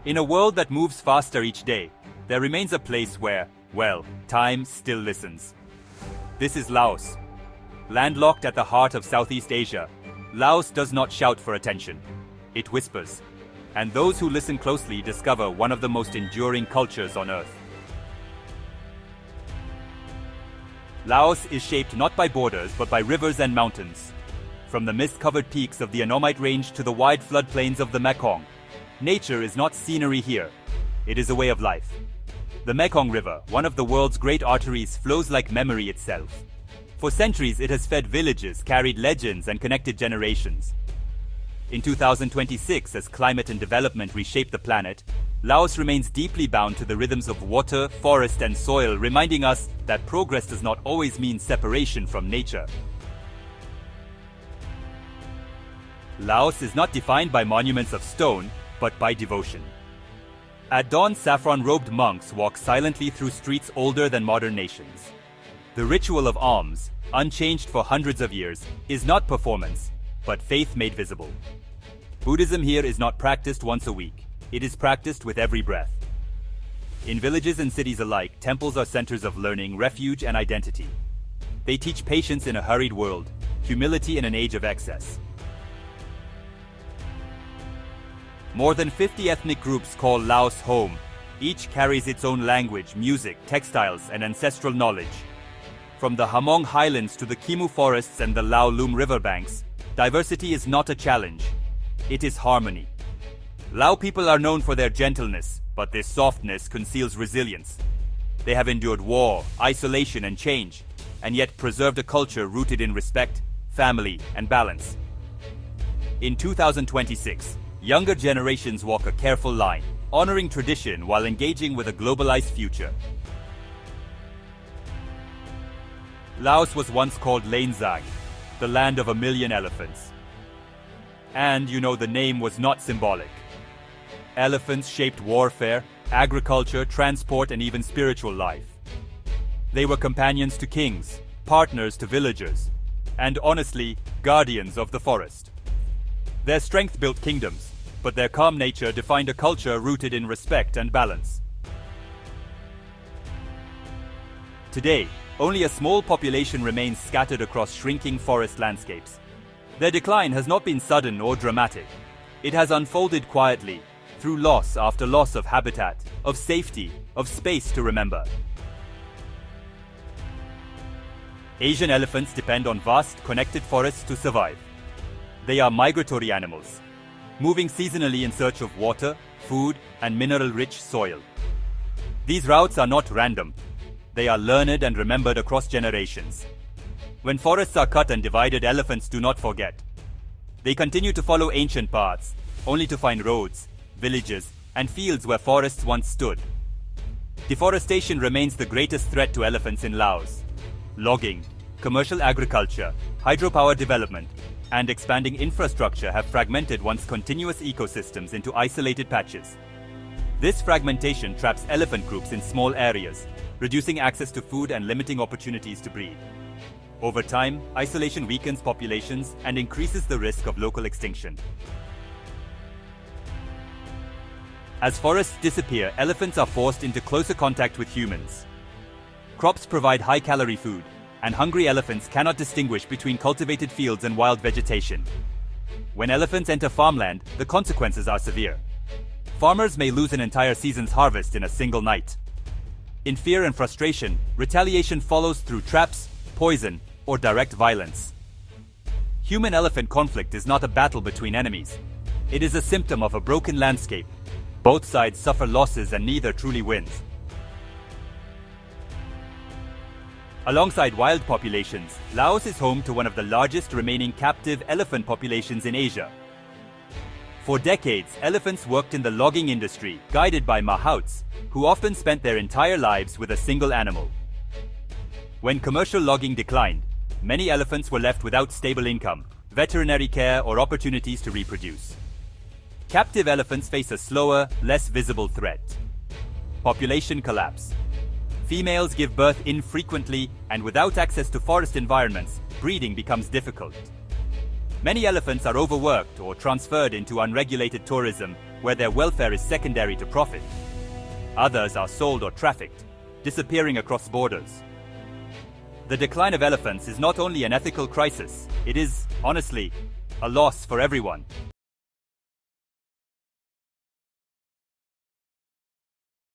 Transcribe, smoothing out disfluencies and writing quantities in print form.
In a world that moves faster each day, there remains a place where, well, time still listens. This is Laos. Landlocked at the heart of Southeast Asia, Laos does not shout for attention. It whispers. And those who listen closely discover one of the most enduring cultures on Earth. Laos is shaped not by borders but by rivers and mountains. From the mist-covered peaks of the Anomite Range to the wide floodplains of the Mekong, nature is not scenery here. It is a way of life. The Mekong River, one of the world's great arteries, flows like memory itself. For centuries, it has fed villages, carried legends, and connected generations. In 2026, as climate and development reshape the planet, Laos remains deeply bound to the rhythms of water, forest, and soil, reminding us that progress does not always mean separation from nature. Laos is not defined by monuments of stone, but by devotion. At dawn, saffron-robed monks walk silently through streets older than modern nations. The ritual of alms, unchanged for hundreds of years, is not performance, but faith made visible. Buddhism here is not practiced once a week. It is practiced with every breath. In villages and cities alike, temples are centers of learning, refuge, and identity. They teach patience in a hurried world, humility in an age of excess. More than 50 ethnic groups call Laos home. Each carries its own language, music, textiles, and ancestral knowledge. From the Hamong highlands to the Kimu forests and the Lao Lum riverbanks, diversity is not a challenge. It is harmony. Lao people are known for their gentleness, but this softness conceals resilience. They have endured war, isolation, and change, and yet preserved a culture rooted in respect, family, and balance. In 2026, younger generations walk a careful line, honoring tradition while engaging with a globalized future. Laos was once called Lenzang, the land of a million elephants. And you know, the name was not symbolic. Elephants shaped warfare, agriculture, transport, and even spiritual life. They were companions to kings, partners to villagers, and honestly, guardians of the forest. Their strength built kingdoms, but their calm nature defined a culture rooted in respect and balance. Today, only a small population remains scattered across shrinking forest landscapes. Their decline has not been sudden or dramatic. It has unfolded quietly, through loss after loss of habitat, of safety, of space to remember. Asian elephants depend on vast, connected forests to survive. They are migratory animals, moving seasonally in search of water, food, and mineral-rich soil. These routes are not random. They are learned and remembered across generations. When forests are cut and divided, elephants do not forget. They continue to follow ancient paths, only to find roads, villages, and fields where forests once stood. Deforestation remains the greatest threat to elephants in Laos. Logging, commercial agriculture, hydropower development, and expanding infrastructure have fragmented once continuous ecosystems into isolated patches. This fragmentation traps elephant groups in small areas, reducing access to food and limiting opportunities to breed. Over time, isolation weakens populations and increases the risk of local extinction. As forests disappear, elephants are forced into closer contact with humans. Crops provide high-calorie food, and hungry elephants cannot distinguish between cultivated fields and wild vegetation. When elephants enter farmland, the consequences are severe. Farmers may lose an entire season's harvest in a single night. In fear and frustration, retaliation follows through traps, poison, or direct violence. Human-elephant conflict is not a battle between enemies. It is a symptom of a broken landscape. Both sides suffer losses and neither truly wins. Alongside wild populations, Laos is home to one of the largest remaining captive elephant populations in Asia. For decades, elephants worked in the logging industry, guided by mahouts, who often spent their entire lives with a single animal. When commercial logging declined, many elephants were left without stable income, veterinary care, or opportunities to reproduce. Captive elephants face a slower, less visible threat: population collapse. Females give birth infrequently, and without access to forest environments, breeding becomes difficult. Many elephants are overworked or transferred into unregulated tourism, where their welfare is secondary to profit. Others are sold or trafficked, disappearing across borders. The decline of elephants is not only an ethical crisis, it is, honestly, a loss for everyone.